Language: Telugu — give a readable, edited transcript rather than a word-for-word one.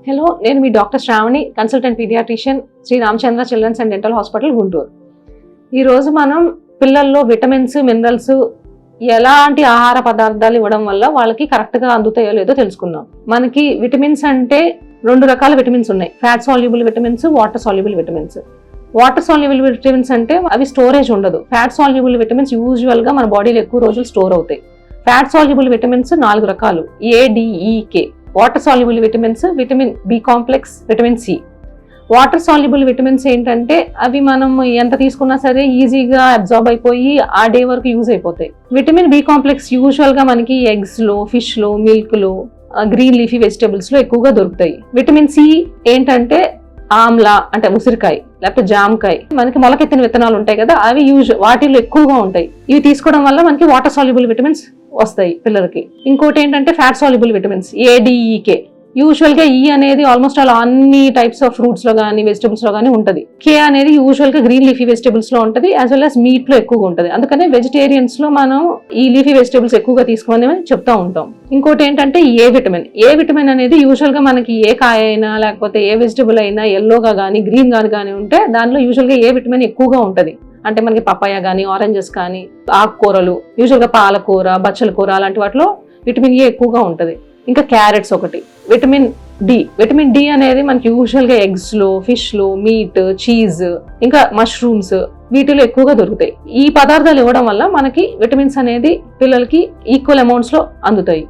హలో, నేను మీ doctor Shravani, consultant paediatrician, Sri Ramachandra children's and dental hospital, Guntur. ఈరోజు మనం పిల్లల్లో విటమిన్స్, మినరల్స్ ఎలాంటి ఆహార పదార్థాలు ఇవ్వడం వల్ల వాళ్ళకి కరెక్ట్గా అందుతాయో లేదో తెలుసుకుందాం. మనకి విటమిన్స్ అంటే 2 రకాల విటమిన్స్ ఉన్నాయి. Fat soluble vitamins, water soluble vitamins. Water soluble vitamins అంటే అవి స్టోరేజ్ ఉండదు. ఫ్యాట్ సాల్యుబుల్ విటమిన్స్ యూజువల్గా మన బాడీలో ఎక్కువ రోజులు స్టోర్ అవుతాయి. ఫ్యాట్ సాల్యుబుల్ విటమిన్స్ 4 రకాలు: ADEK. Water soluble vitamins, vitamin B complex, vitamin C. Water soluble vitamins ఏంటంటే అవి మనం ఎంత తీసుకున్నా సరే ఈజీగా అబ్జార్బ్ అయిపోయి ఆ డే వరకు యూజ్ అయిపోతాయి. విటమిన్ బి కాంప్లెక్స్ యూజువల్గా మనకి ఎగ్స్లో, ఫిష్లో, మిల్క్లో, గ్రీన్ లీఫీ వెజిటేబుల్స్లో ఎక్కువగా దొరుకుతాయి. విటమిన్ సి ఏంటంటే ఆమ్లా అంటే ఉసిరికాయ, లేకపోతే జామకాయ, మనకి మొలకెత్తిన విత్తనాలు ఉంటాయి కదా, అవి వాటిల్లో ఎక్కువగా ఉంటాయి. ఇవి తీసుకోవడం వల్ల మనకి వాటర్ సాల్యుబుల్ విటమిన్స్ వస్తాయి పిల్లలకి. ఇంకోటి ఏంటంటే fat soluble vitamins, ADEK. Usual గా ఈ అనేది ఆల్మోస్ట్ అలా అన్ని టైప్స్ ఆఫ్ ఫ్రూట్స్ లో కానీ వెజిటబుల్స్ లో కానీ ఉంటుంది. K అనేది యూజువల్ గా గ్రీన్ లీఫీ వెజిటబుల్స్ లో ఉంటుంది, యాజ్ వెల్ as మీట్ లో ఎక్కువగా ఉంటుంది. అందుకనే వెజిటేరియన్స్ లో మనం ఈ లీఫీ వెజిటబుల్స్ ఎక్కువగా తీసుకోమని చెప్తా ఉంటాం. ఇంకోటి ఏంటంటే ఏ విటమిన్ అనేది యూజువల్ గా మనకి ఏ కాయ అయినా లేకపోతే ఏ వెజిటబుల్ అయినా ఎల్లోగా కానీ గ్రీన్ కానీ ఉంటే దానిలో యూజువల్ గా ఏ విటమిన్ ఎక్కువగా ఉంటుంది. అంటే మనకి పపాయ కానీ, ఆరెంజెస్ కానీ, ఆకుకూరలు, యూజువల్గా పాలకూర, బచ్చల కూర అలాంటి వాటిలో విటమిన్ ఏ ఎక్కువగా ఉంటుంది. ఇంకా క్యారెట్స్ ఒకటి. విటమిన్ డి అనేది మనకి యూజువల్గా ఎగ్స్లో, ఫిష్లో, మీట్, చీజ్, ఇంకా మష్రూమ్స్ వీటిలో ఎక్కువగా దొరుకుతాయి. ఈ పదార్థాలు ఇవ్వడం వల్ల మనకి విటమిన్స్ అనేది పిల్లలకి ఈక్వల్ అమౌంట్స్లో అందుతాయి.